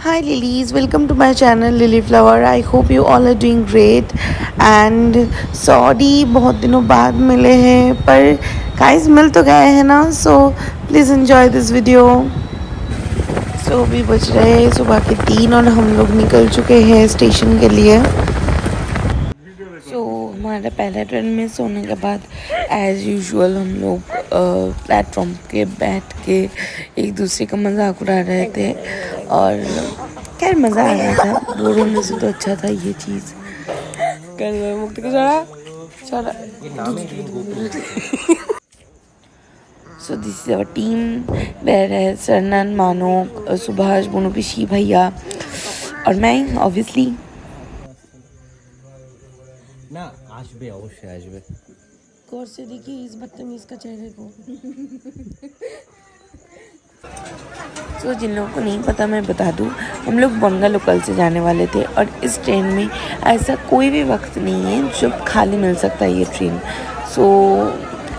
Hi lilies, welcome to my channel Lily Flower. I hope you all are doing great and sorry बहुत दिनों बाद मिले हैं पर guys मिल तो गए हैं ना so please enjoy this video. So अभी बज रहे हैं सुबह के 3 और हम लोग निकल चुके हैं स्टेशन के लिए. हमारा पहला ट्रेन मिस होने के बाद एज़ यूजुअल हम लोग प्लेटफॉर्म के बैठ के एक दूसरे का मजाक उड़ा रहे थे और खैर मज़ा आ रहा था. बोर होने से तो अच्छा था ये चीज़. मुक्ति को छोड़ा so this is our team. There है सरनन, मानोक, सुभाष, बोनो पिशी भैया और मैं ऑब्वियसली. ना आशबे अवश्य आशबे गौर से देखिए इस बदतमीज़ का चेहरे को. तो जिन लोगों को नहीं पता मैं बता दूं, हम लोग बंगा लोकल से जाने वाले थे और इस ट्रेन में ऐसा कोई भी वक्त नहीं है जब खाली मिल सकता है ये ट्रेन. सो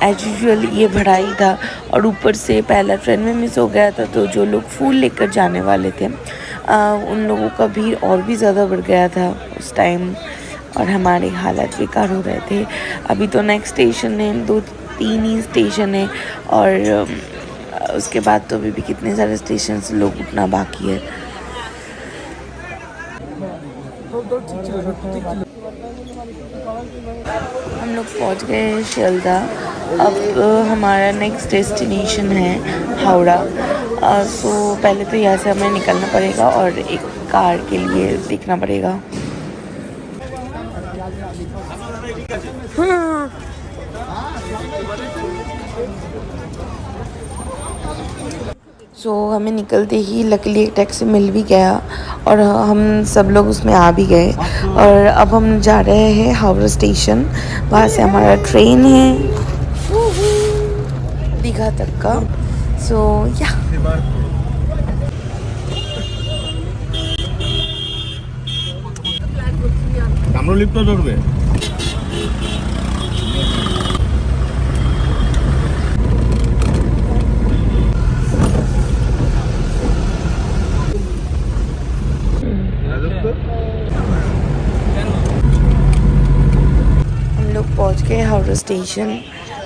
एज यूजुअल ये भरा ही था और ऊपर से पहला ट्रेन में मिस हो गया था तो जो लोग फूल लेकर जाने वाले थे उन लोगों का भीड़ और भी ज़्यादा बढ़ गया था उस टाइम और हमारी हालत बेकार हो रहे थे. अभी तो नेक्स्ट स्टेशन है, 2-3 ही स्टेशन है और उसके बाद तो अभी भी कितने सारे स्टेशन से लोग उठना बाकी है. हम लोग पहुंच गए हैं शियालदा. अब हमारा नेक्स्ट डेस्टिनेशन है हावड़ा. सो पहले तो यहाँ से हमें निकलना पड़ेगा और एक कार के लिए देखना पड़ेगा. हमें निकलते ही लकीली एक टैक्सी मिल भी गया और हम सब लोग उसमें आ भी गए और अब हम जा रहे हैं हावड़ा स्टेशन. वहाँ से हमारा ट्रेन है दीघा तक का. या हम लोग पहुँच गए हावड़ा स्टेशन.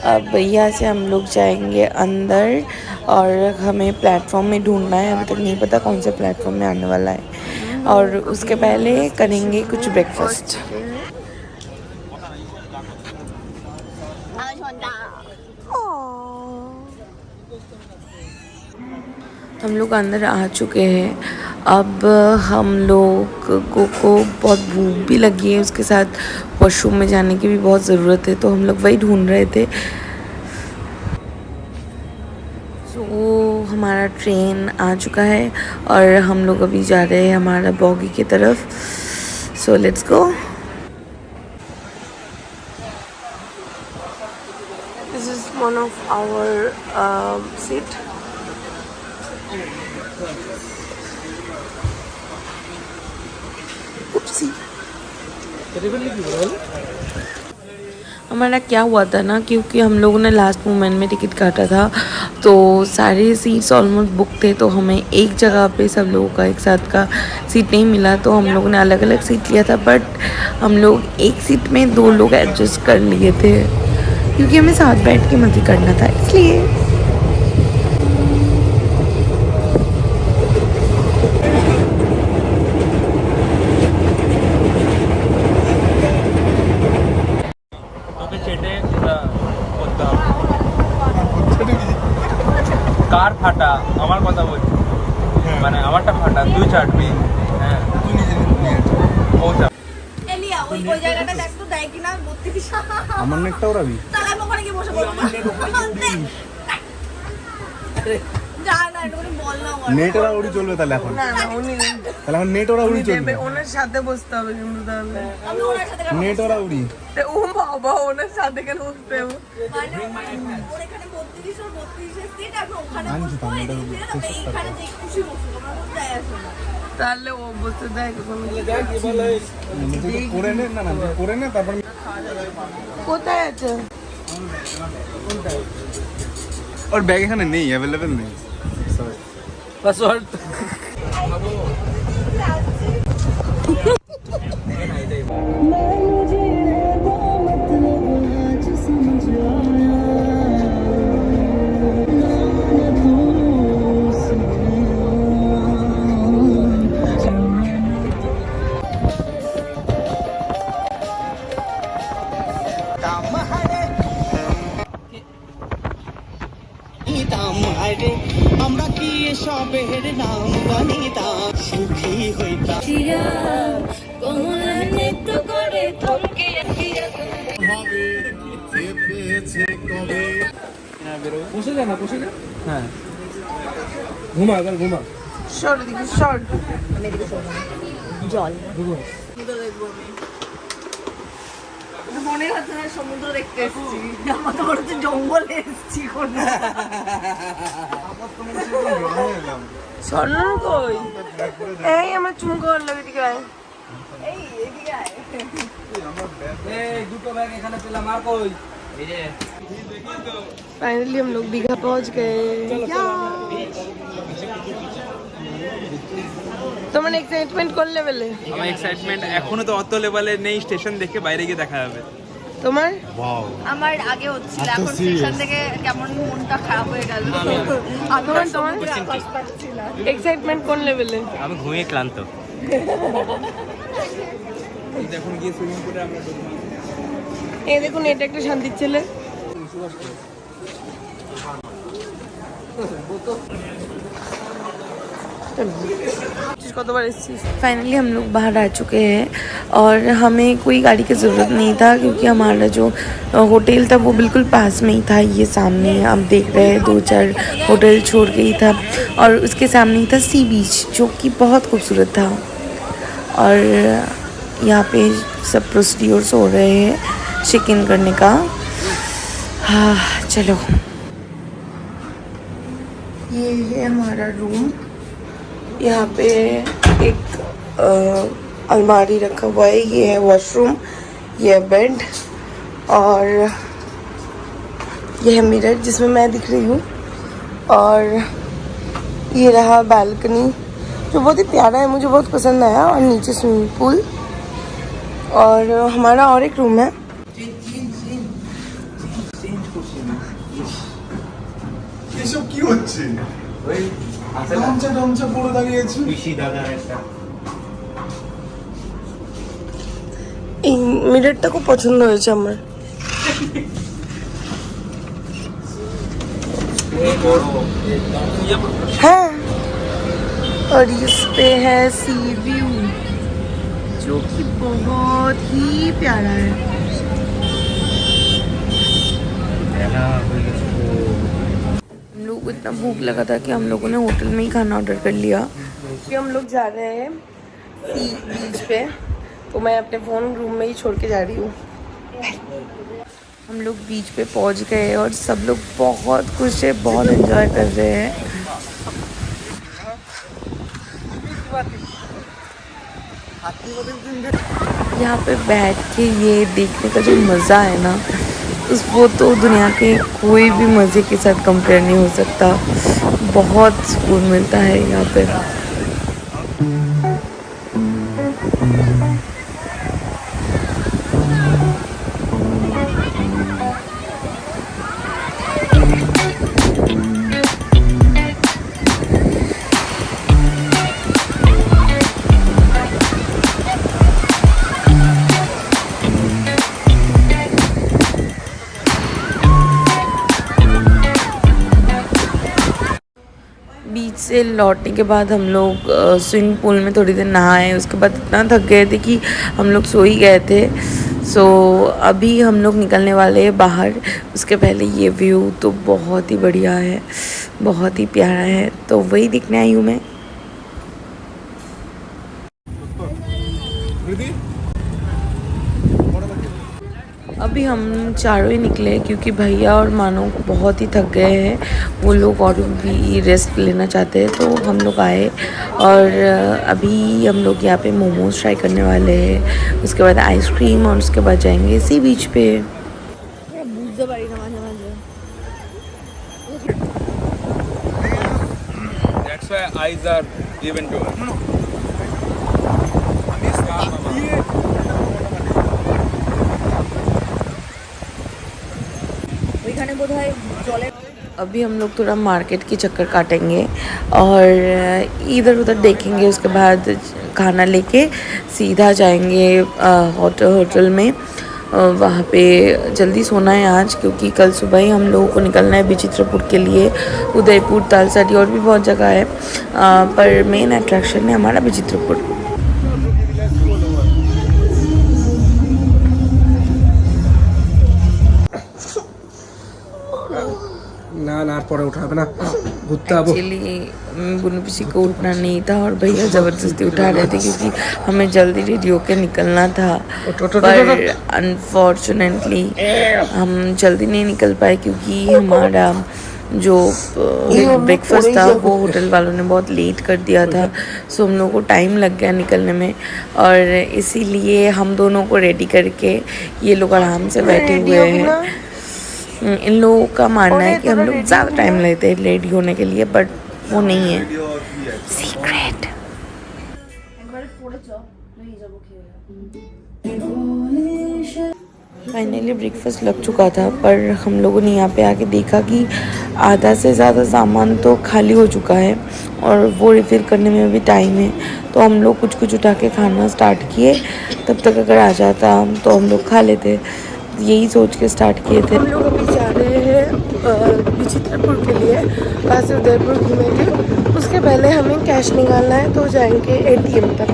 अब यहाँ से हम लोग जाएंगे अंदर और हमें प्लेटफॉर्म में ढूंढना है. अभी तक नहीं पता कौन से प्लेटफॉर्म में आने वाला है और उसके पहले करेंगे कुछ ब्रेकफास्ट. हम लोग अंदर आ चुके हैं. अब हम लोग को बहुत भूख भी लगी है, उसके साथ वॉशरूम में जाने की भी बहुत ज़रूरत है तो हम लोग वही ढूंढ रहे थे. हमारा ट्रेन आ चुका है और हम लोग अभी जा रहे हैं हमारा बॉगी की तरफ. So let's go. This is one of our seat. हमारा क्या हुआ था ना, क्योंकि हम लोगों ने लास्ट मोमेंट में टिकट काटा था तो सारे सीट्स ऑलमोस्ट बुक थे तो हमें एक जगह पे सब लोगों का एक साथ का सीट नहीं मिला तो हम लोगों ने अलग अलग सीट लिया था. बट हम लोग एक सीट में 2 लोग एडजस्ट कर लिए थे क्योंकि हमें साथ बैठ के मज़े करना था इसलिए. কার ফাটা আমার কথা বলছি, মানে আমারটা ফাটা তুই চাটবি. হ্যাঁ তুই নিজে ওটা এলিয়া ওই জায়গাটা দেখ তো দেয় কিনা 32 আমার নেটটা ওরাবি তাহলে আমি ওখানে গিয়ে বসে বলবো যা না এটা বল না নেট ওরা উড়ি চলবে তাহলে এখন. না না উনি তাহলে এখন নেট ওরা উড়ি চলবে. ওনার সাথে বসতে হবে কিন্তু তাহলে আমি ওনার সাথে নেট ওরা উড়ি তে ও বাবা ওনার সাথে কেন বসতে হবে মানে ওর এখানে 32 আর 32 এর সিট আমি ওখানে বসবো এখানে যে খুশি বসবো আমার মন যায় আসে না. তাহলে ও বসতে দেয় কোনো দেখ কি বলে করে নে. না না করে নে তারপর কোথায় আছে और बैग एखाने नहीं अवेलेबल नहीं. पासवर्ड বসে যা না, বসে যা। হ্যাঁ, ঘুমা এবার, ঘুমা। শর্ট দিকে শর্ট। জল মনে হচ্ছে না সমুদ্র দেখতে এসেছি, আমার তো মনে হচ্ছে জঙ্গলে এসেছি। স্বর্ণ কই? এই আমার চুমকো হলো, এদিকে আয়। এই এদিকে আয়। এই দুটো ব্যাগ এখানে পেলাম, আর কই? फाइनली हम लोग दीघा पहुंच गए। তোমার এক্সাইটমেন্ট কোন লেভেলে? আমার এক্সাইটমেন্ট এখনো তো অত লেভেলে নেই, স্টেশন দেখে বাইরে গিয়ে দেখা যাবে। তোমার? আমার আগে হচ্ছিল, এখন স্টেশন থেকে কেমন মনটা খারাপ হয়ে গেল। তোমার এক্সাইটমেন্ট কোন লেভেলে? আমি ঘুমিয়ে ক্লান্ত। এখন গিয়ে সুইমিং পুলে আমরা এই দেখুন, এটা একটা শান্তির ছেলে। फाइनली हम लोग बाहर आ चुके हैं और हमें कोई गाड़ी की ज़रूरत नहीं था क्योंकि हमारा जो होटल था वो बिल्कुल पास में ही था। ये सामने आप देख रहे हैं 2-4 होटल छोड़ के ही था और उसके सामने ही था सी बीच, जो कि बहुत खूबसूरत था। और यहाँ पे सब प्रोसीड्योर्स हो रहे हैं चेक इन करने का। हाँ चलो, ये है हमारा रूम। यहाँ पे एक अलमारी रखा हुआ है, ये है वॉशरूम, ये है बेड और ये है मिरर जिसमें मैं दिख रही हूँ। और ये रहा बालकनी जो बहुत ही प्यारा है, मुझे बहुत पसंद आया। और नीचे स्विमिंग पूल और हमारा और एक रूम है। এসব কি হচ্ছে? গামছা পরে দাঁড়িয়েছি। এই মিররটা খুব পছন্দ হয়েছে আমার। हाँ, और इस पे है सी व्यू जो कि बहुत ही प्यारा है। हम लोग को इतना भूख लगा था कि हम लोगों ने होटल में ही खाना ऑर्डर कर लिया। कि हम लोग जा रहे हैं सी बीच पे, तो मैं अपने फ़ोन रूम में ही छोड़ के जा रही हूँ। हम लोग बीच पे पहुँच गए और सब लोग बहुत खुश है, बहुत एंजॉय कर रहे हैं। यहाँ पे बैठ के ये देखने का जो मज़ा है ना, वो तो दुनिया के कोई भी मज़े के साथ कंपेयर नहीं हो सकता। बहुत सुकून मिलता है यहाँ पे। बीच से लौटने के बाद हम लोग स्विमिंग पूल में थोड़ी देर नहाए। उसके बाद इतना थक गए थे कि हम लोग सो ही गए थे। सो अभी हम लोग निकलने वाले हैं बाहर। उसके पहले ये व्यू तो बहुत ही बढ़िया है, बहुत ही प्यारा है, तो वही दिखने आई हूँ मैं। अभी हम चारों ही निकले क्योंकि भैया और मानो बहुत ही थक गए हैं, वो लोग और भी रेस्ट लेना चाहते हैं, तो हम लोग आए। और अभी हम लोग यहाँ पे मोमोज ट्राई करने वाले हैं, उसके बाद आइसक्रीम और उसके बाद जाएंगे सी बीच पे। That's why eyes are given to us. अभी हम लोग थोड़ा मार्केट की चक्कर काटेंगे और इधर उधर देखेंगे। उसके बाद खाना लेके सीधा जाएंगे होटल में। वहाँ पे जल्दी सोना है आज, क्योंकि कल सुबह ही हम लोगों को निकलना है विचित्रपुर के लिए। उदयपुर, तालसारी और भी बहुत जगह है, पर मेन अट्रैक्शन है हमारा विचित्रपुर। ना पड़े उठा ना घुटता। एक्चुअली बुनु पिसी को उठना नहीं था और भैया ज़बरदस्ती उठा रहे थे, क्योंकि हमें जल्दी रेडी होकर निकलना था। पर अनफॉर्चुनेटली हम जल्दी नहीं निकल पाए, क्योंकि हमारा जो ब्रेकफास्ट था वो होटल वालों ने बहुत लेट कर दिया था। सो हम लोगों को टाइम लग गया निकलने में, और इसीलिए हम दोनों को रेडी करके ये लोग आराम से बैठे हुए हैं। इन लोगों का मानना है कि हम लोग ज़्यादा टाइम लेते हैं रेडी होने के लिए, बट वो नहीं है, सीक्रेट। फाइनली ब्रेकफास्ट लग चुका था, पर हम लोगों ने यहाँ पे आके देखा कि आधा से ज़्यादा सामान तो खाली हो चुका है और वो रिफ़िल करने में भी टाइम है। तो हम लोग कुछ कुछ उठा के खाना स्टार्ट किए, तब तक अगर आ जाता तो हम लोग खा लेते, यही सोच के स्टार्ट किए थे। हम लोग अभी जा रहे हैं विचित्रपुर के लिए, वहाँ से उदयपुर घूमेंगे। उसके पहले हमें कैश निकालना है, तो जाएंगे ATM तक।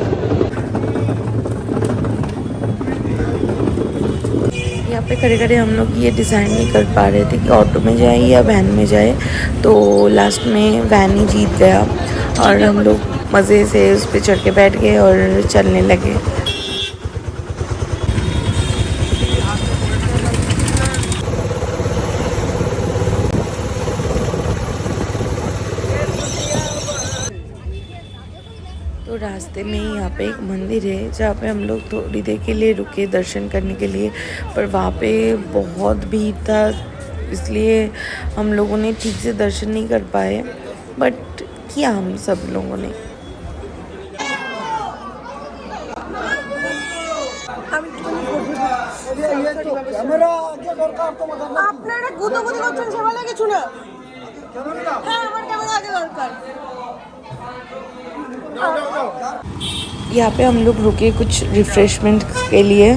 यहाँ पे खड़े खड़े हम लोग ये डिसाइड नहीं कर पा रहे थे कि ऑटो में जाए या वैन में जाए, तो लास्ट में वैन ही जीत गया और हम लोग मज़े से उस पर चढ़ के बैठ गए और चलने लगे। तो रास्ते में ही यहाँ पे एक मंदिर है, जहाँ पे हम लोग थोड़ी देर के लिए रुके दर्शन करने के लिए, पर वहाँ पे बहुत भीड़ था, इसलिए हम लोगों ने ठीक से दर्शन नहीं कर पाए, बट किया हम सब लोगों ने। यहाँ पे हम लोग रुके कुछ रिफ्रेशमेंट के लिए।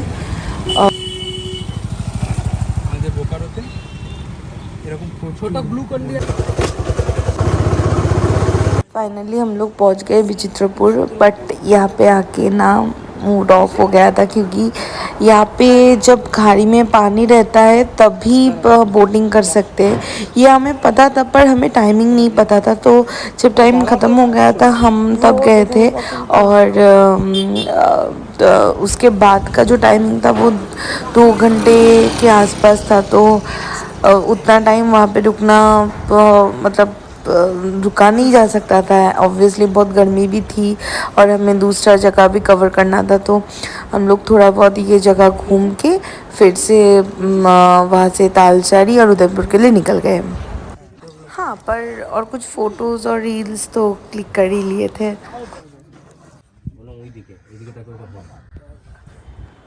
फाइनली हम लोग पहुँच गए विचित्रपुर, बट यहाँ पे आके ना मूड ऑफ हो गया था, क्योंकि यहाँ पे जब खाड़ी में पानी रहता है तभी बोटिंग कर सकते हैं। ये हमें पता था, पर हमें टाइमिंग नहीं पता था, तो जब टाइम ख़त्म हो गया था हम तब गए थे। और उसके बाद का जो टाइमिंग था वो 2 घंटे के आसपास था, तो उतना टाइम वहाँ पे रुकना मतलब रुका नहीं जा सकता था। ऑब्वियसली बहुत गर्मी भी थी और हमें दूसरा जगह भी कवर करना था, तो हम लोग थोड़ा बहुत ये जगह घूम के फिर से वहाँ से तालसारी और उदयपुर के लिए निकल गए। हाँ, पर और कुछ फ़ोटोज़ और रील्स तो क्लिक कर ही लिए थे।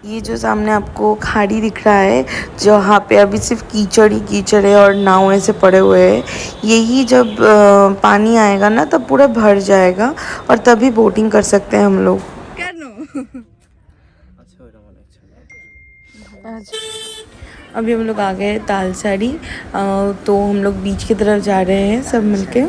ये जो सामने आपको खाड़ी दिख रहा है, जहाँ पे अभी सिर्फ कीचड़ ही कीचड़ है और नाव ऐसे पड़े हुए हैं, यही जब पानी आएगा ना तब पूरा भर जाएगा और तभी बोटिंग कर सकते हैं हम लोग। अभी हम लोग आ गए तालसारी, तो हम लोग बीच की तरफ जा रहे हैं सब मिलके।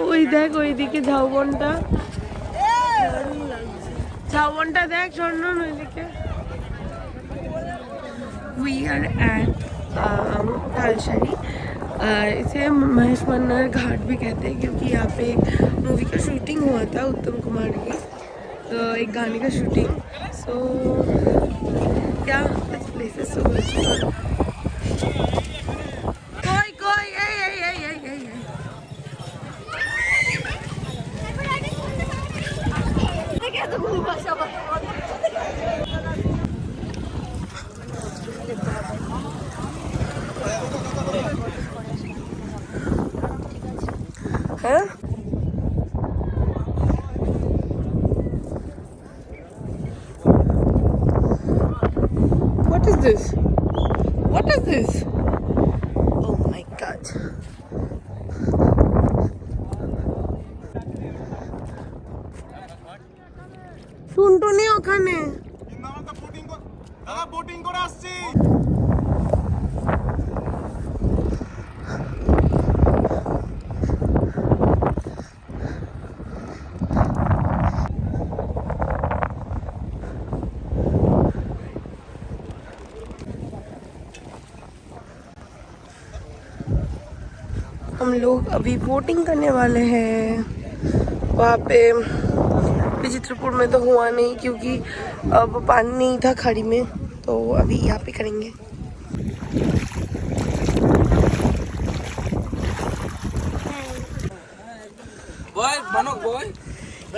ওই দেখ ওইদিকে ঝাউবনটা দেখ চন্দন ওইদিকে। We are at तालसारी, इसे महेश मन्नर घाट भी कहते हैं, क्योंकि यहाँ पे एक मूवी का शूटिंग हुआ था उत्तम कुमार की, एक गाने का शूटिंग। सो क्या this place is so beautiful. What is this? What is this? Oh my God. ওখানে? বোটিং করে আসছি। हम लोग अभी बोटिंग करने वाले हैं। वहाँ पे विचित्रपुर में तो हुआ नहीं क्योंकि अब पानी नहीं था खाड़ी में, तो अभी यहाँ पे करेंगे।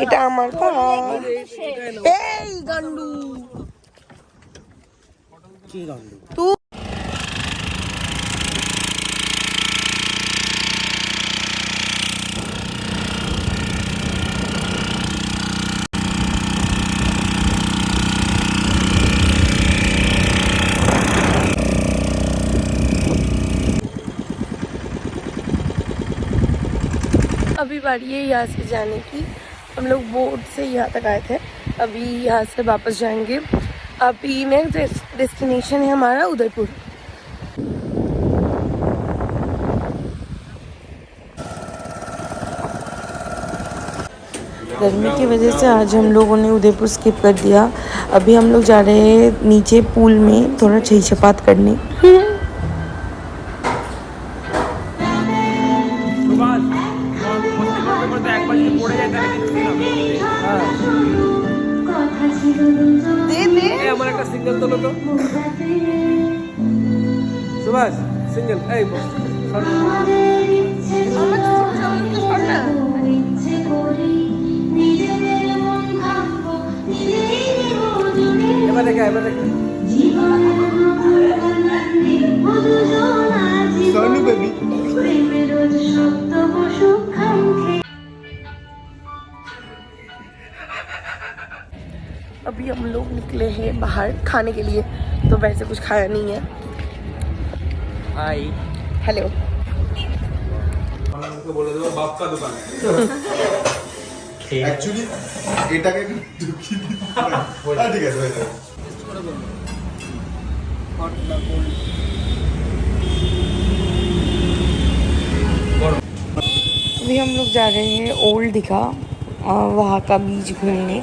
এটা আমার পাহাড়। এই গান্ডু কি গান্ডু তুই? अभी बारी है यहाँ से जाने की। हम लोग बोट से यहाँ तक आए थे, अभी यहाँ से वापस जाएंगे। अभी नेक्स्ट डेस्टिनेशन है हमारा उदयपुर। गर्मी की वजह से आज हम लोगों ने उदयपुर स्किप कर दिया। अभी हम लोग जा रहे हैं नीचे पूल में थोड़ा छई छपात करने। সিঙ্গেল তোলো তো সুভাষ, সিঙ্গেল। এই এবার দেখা सोनू बेबी। अभी हम लोग निकले हैं बाहर खाने के लिए, तो वैसे कुछ खाया नहीं है। Hi hello. एक्चुअली এটাকে একটু ঢুকিয়ে দিতে হবে। ঠিক আছে ভাই। अभी हम लोग जा रहे हैं ओल्ड दिघा, वहाँ का बीच घूमने।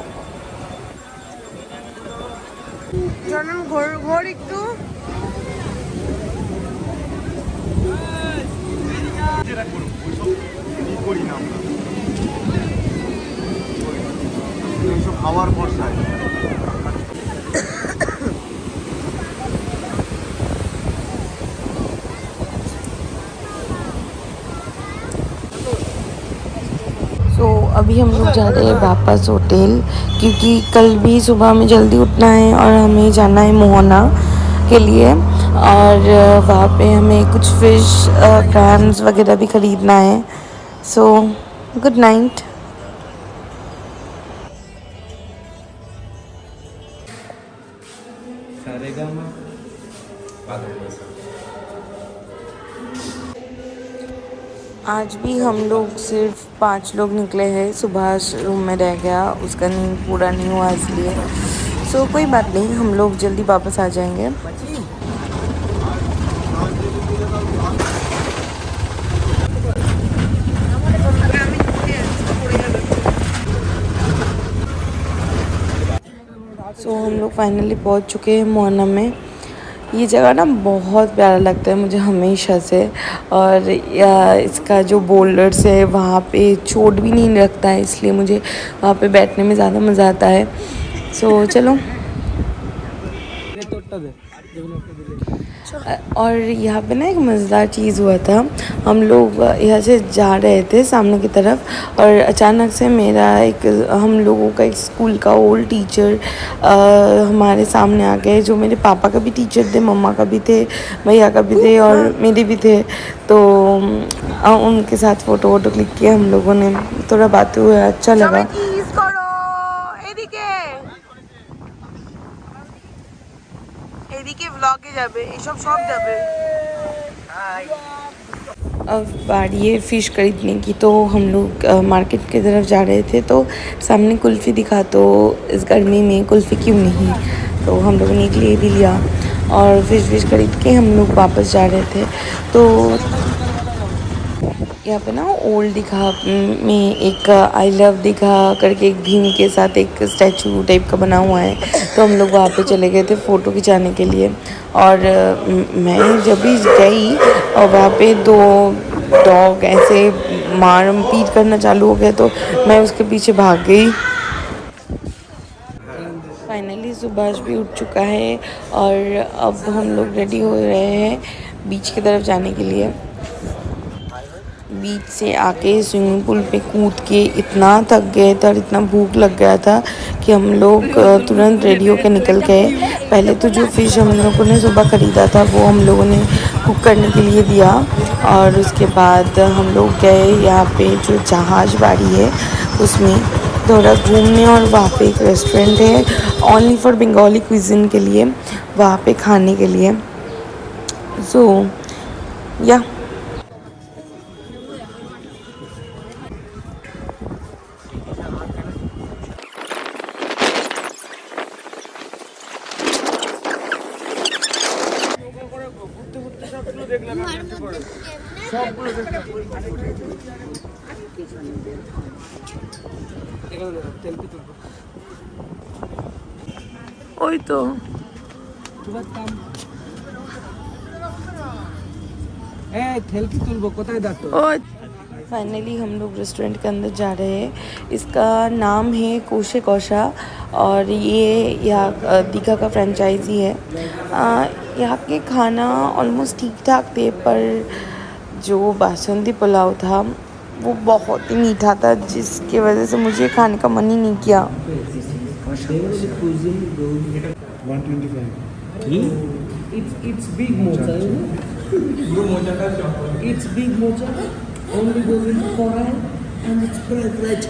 জানেন ঘর ঘর একটু করি না আমরা এইসব খাওয়ার বর্ষায়। तो अभी हम लोग जा रहे हैं वापस होटल, क्योंकि कल भी सुबह में जल्दी उठना है और हमें जाना है मोहना के लिए, और वहाँ पे हमें कुछ फिश क्रैम्स वगैरह भी ख़रीदना है। So good night. आज भी हम लोग सिर्फ 5 लोग निकले हैं। सुभाष रूम में रह गया, उसका नींद पूरा नहीं हुआ इसलिए। सो कोई बात नहीं, हम लोग जल्दी वापस आ जाएंगे। सो हम लोग फाइनली पहुंच चुके हैं मोहना में। ये जगह ना बहुत प्यारा लगता है मुझे हमेशा से, और इसका जो बोल्डर्स है वहाँ पे चोट भी नहीं लगता है, इसलिए मुझे वहाँ पे बैठने में ज़्यादा मज़ा आता है। सो चलो। और यहाँ पे ना एक मज़ेदार चीज़ हुआ था। हम लोग यहाँ से जा रहे थे सामने की तरफ, और अचानक से हम लोगों का एक स्कूल का ओल्ड टीचर हमारे सामने आ गए, जो मेरे पापा का भी टीचर थे, मम्मा का भी थे, भैया का भी थे और मेरे भी थे। तो उनके साथ फ़ोटो क्लिक किया हम लोगों ने, थोड़ा बातें हुआ, अच्छा लगा। এদিকে ব্লগে যাবে, এইসব সব যাবে। अब बारी है फ़िश खरीदने की। तो हम लोग मार्केट की तरफ जा रहे थे, तो सामने कुल्फ़ी दिखा, तो इस गर्मी में कुल्फ़ी क्यों नहीं, तो हम लोगों ने एक ले भी लिया और फ़िश खरीद के हम लोग वापस जा रहे थे। तो यहाँ पे ना ओल्ड दीघा में एक आई लव दीघा करके एक भीम के साथ एक स्टैचू टाइप का बना हुआ है, तो हम लोग वहाँ पे चले गए थे फ़ोटो खिंचाने के लिए। और मैं जब भी गई और वहाँ पे 2 डॉग ऐसे मार पीट करना चालू हो गया, तो मैं उसके पीछे भाग गई। फाइनली सुभाष भी उठ चुका है और अब हम लोग रेडी हो रहे हैं बीच की तरफ जाने के लिए। बीच से आके स्विमिंग पूल पे कूद के इतना थक गए थे और इतना भूख लग गया था कि हम लोग तुरंत रेडी होकर निकल गए। पहले तो जो फ़िश हम लोगों ने सुबह ख़रीदा था वो हम लोगों ने कुक करने के लिए दिया, और उसके बाद हम लोग गए यहाँ पे जो जहाज बाड़ी है उसमें थोड़ा घूमने, और वहाँ पे एक रेस्टोरेंट है ओनली फॉर बंगाली क्विज़िन के लिए, वहाँ पे खाने के लिए। सो या ওই তো फाइनली हम लोग रेस्टोरेंट के अंदर जा रहे हैं। इसका नाम है कोशे कौशा और ये यहाँ दीघा का फ्रेंचाइजी है। यहाँ के खाना ऑलमोस्ट ठीक ठाक थे, पर जो बासमती पुलाव था वो बहुत ही मीठा था, जिसकी वजह से मुझे खाने का मन ही नहीं किया। 125 It's big mocha. It's big mocha. Only goes in coral and it's fried right.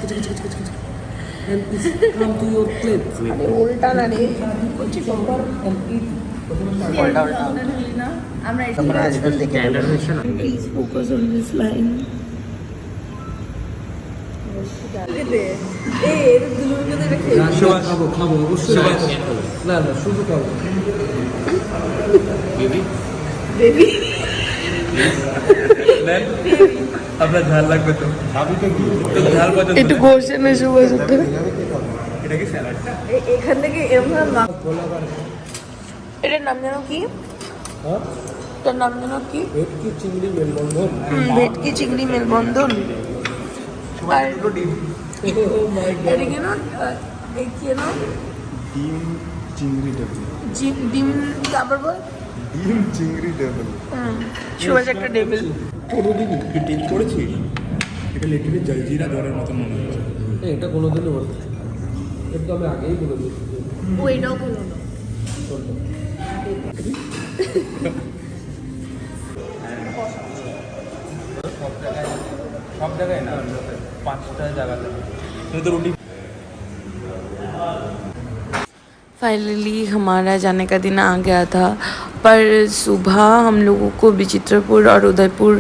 And it's come to your plate. উল্টা না রে Chopper and eat. আমরা Please focus on this line. খাবো অবশ্যই না শুধু খাবো আপনার ঝাল লাগবে তো? ঝাল পছন্দ? একটু ঘষে না সুভাষ ওটা। এটা কি স্যালাডটা? এখান থেকে এরকম এটার নাম জানো কি? এটার নাম জানো কি? ভেটকি চিংড়ি মেলবন্ধন ভেটকি চিংড়ি মেলবন্ধন। আর এদিকে না দেখিয়ে না ডিম চিংড়ি টেবিল। ডিম আবার বল। ডিম চিংড়ি টেবিল। সুভাষ একটা টেবিল। তুই টেস্ট করেছিস? এটা লিটারেলি জলজিরা জ্বরের মতো মনে হচ্ছে। এটা কোনোদিনই বলতে এটা তো আমি আগেই বলে দিয়েছি ওইটাও বলো না সব জায়গায় না, 5টা জায়গাতে তো রুটি। फाइनली हमारा जाने का दिन आ गया था, पर सुबह हम लोगों को विचित्रपुर और उदयपुर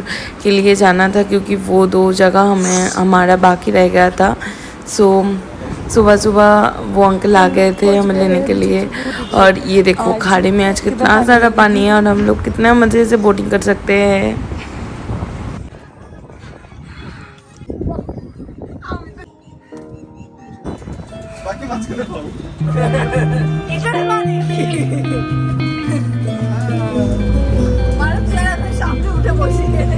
के लिए जाना था, क्योंकि वो 2 जगह हमारा बाकी रह गया था। सो सुबह वो अंकल आ गए थे हमें लेने के लिए, और ये देखो खाड़ी में आज कितना सारा पानी है और हम लोग कितना मज़े से बोटिंग कर सकते हैं। এখানে মানে মারুফ চেয়ারের সামনে উঠে বসে গেলে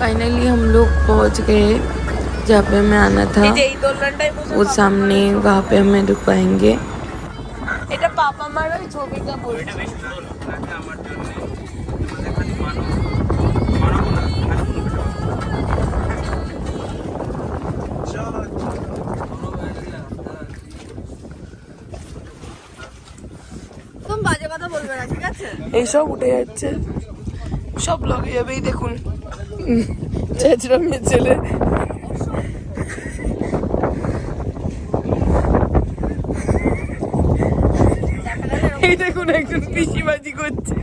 फाइनली हम लोग पहुंच गए जहाँ पे हमें आना था। वो सामने वहाँ पे हमें रुकवाएंगे। এটা পাপা মার ওই ছবিটা বলছি। তুমি বাজে কথা বলবে না, ঠিক আছে? এইসব উঠে যাচ্ছে, সব লগে যাবে। এই দেখুন চেঁচড়া মেয়ে ছেলে। এই দেখুন একজন পিসিবাজি করছে।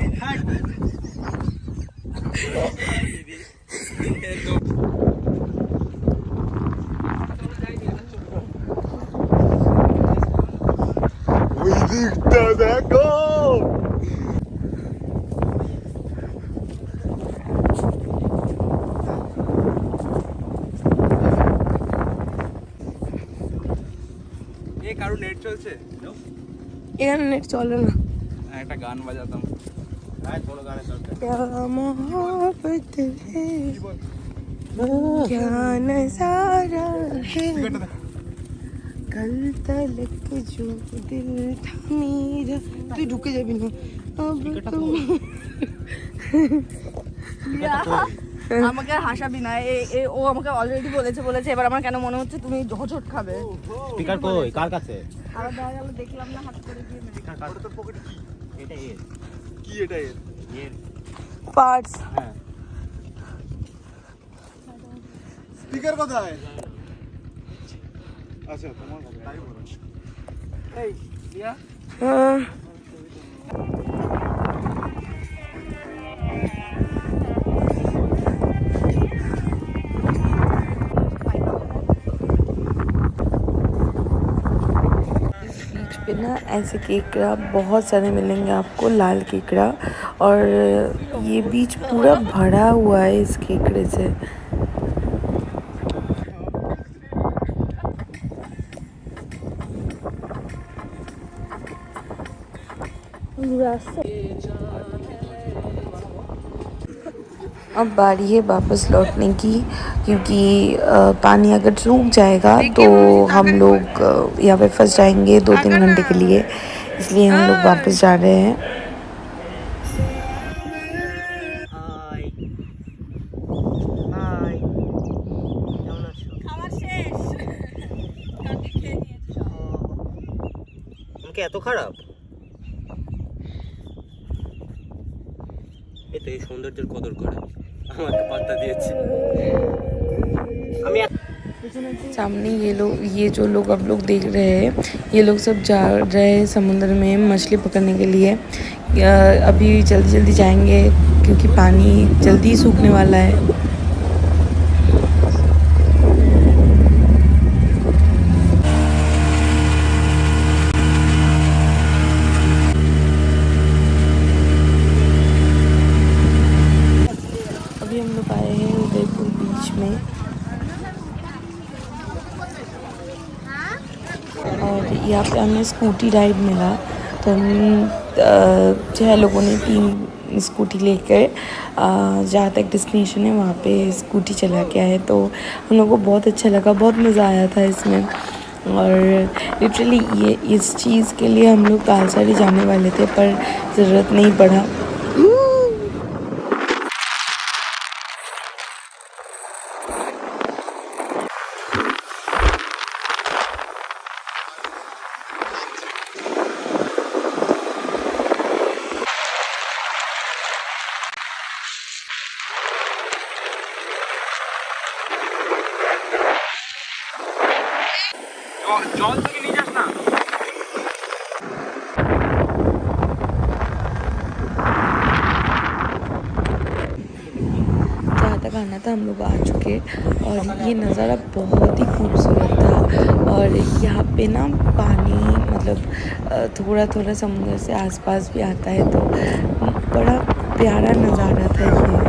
ওই দিকটা দেখো। কারো নেট চলছে? এখানে নেট চলে না। একটা গান বাজাতাম। কোনো গানের দরকার क्या मोहब्बत है, क्या नजारा है, कल तलक जो दिल था मेरा। তুই ঢুকে যাবি না আমাকে আর হাসাবি না। ও আমাকে অলরেডি বলেছে এবার আমার কেন মনে হচ্ছে তুমি হোঁচট খাবে। স্পিকার কই? কার কাছে? আর দেখা গেল দেখলাম না হাত করে দিয়ে স্পিকার কার? তোর পকেটে এটা এর। কি এটা এর? এর পার্টস। হ্যাঁ। স্পিকার কোথায়? আচ্ছা তোমার কথা তাই বলো। এই ইয়া पे ना ऐसे केकड़ा बहुत सारे मिलेंगे आपको, लाल केकड़ा। और ये बीच पूरा भरा हुआ है इस केकड़े से। अब बारी है वापस लौटने की, क्योंकि पानी अगर रुक जाएगा तो हम लोग यहाँ पे फंस जाएंगे 2-3 घंटे के लिए, इसलिए हम लोग वापस जा रहे हैं। এত খারাপ? এই তো এই সৌন্দর্যের কদর করে আমাকে পাত্তা দিয়েছে। सामने ये जो लोग आप लोग देख रहे हैं, ये लोग सब जा रहे हैं समुद्र में मछली पकड़ने के लिए। अभी जल्दी जाएंगे क्योंकि पानी जल्दी सूखने वाला है। अभी हम लोग आए हैं उदयपुर बीच में, और यहाँ पे हमें स्कूटी राइड मिला। तो हम 6 लोगों ने 3 स्कूटी लेकर जहाँ तक डेस्टिनेशन है वहाँ पे स्कूटी चला के आए। तो हम लोग को बहुत अच्छा लगा, बहुत मज़ा आया था इसमें। और लिटरली ये इस चीज़ के लिए हम लोग तालसारी जाने वाले थे, पर ज़रूरत नहीं पड़ा। জল থেকে নিয়ে যাস না। जहाँ तक आना था हम लोग आ चुके, और ये नज़ारा बहुत ही खूबसूरत था। और यहाँ पे ना पानी मतलब थोड़ा थोड़ा समुद्र से आसपास भी आता है, तो बड़ा प्यारा नज़ारा था ये।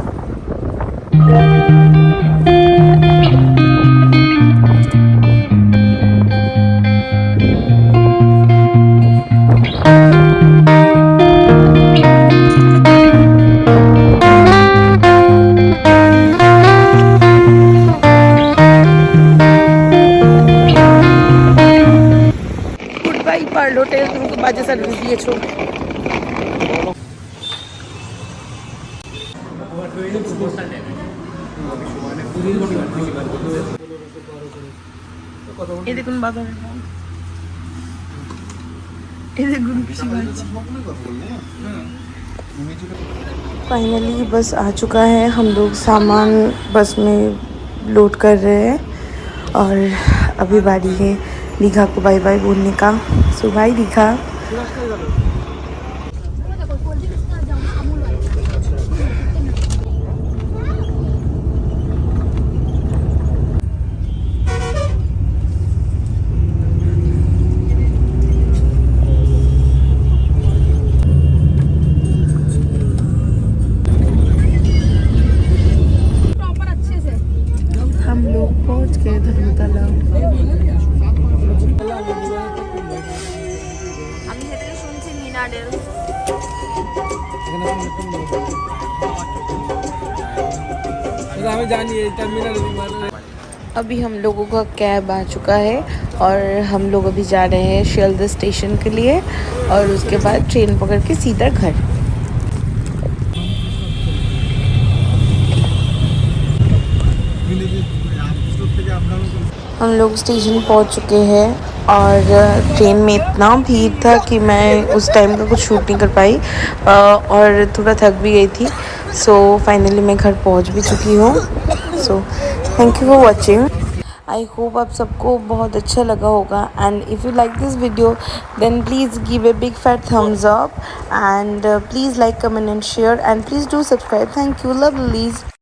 তুমি খুব বাজে সার্ভিস দিয়েছো। এই দেখুন বাজারের দাম, এই দেখুন বেশি বাড়ছে। फाइनली बस आ चुका है, हम लोग सामान बस में लोड कर रहे हैं और अभी बारी है दीघा को बाय बाय बोलने का। सो बाय दीघा। हम लोग पहुंच गए धर्मतला। আমি সেটাকে শুনছি মিনারেল। আমি জানি এই টার্মিনাল। अभी हम लोगों का कैब आ चुका है और हम लोग अभी जा रहे हैं शियालदह स्टेशन के लिए और उसके बाद ट्रेन पकड़ के सीधा घर। हम लोग स्टेशन पहुंच चुके हैं और ट्रेन में इतना भीड़ था कि मैं उस टाइम का कुछ शूट नहीं कर पाई और थोड़ा थक भी गई थी। सो फाइनली मैं घर पहुंच भी चुकी हूँ। So thank you for watching. I hope आप सबको बहुत अच्छा लगा होगा and if you like this video then please give a big fat thumbs up and please like comment and share and please do subscribe. Thank you, lovelies.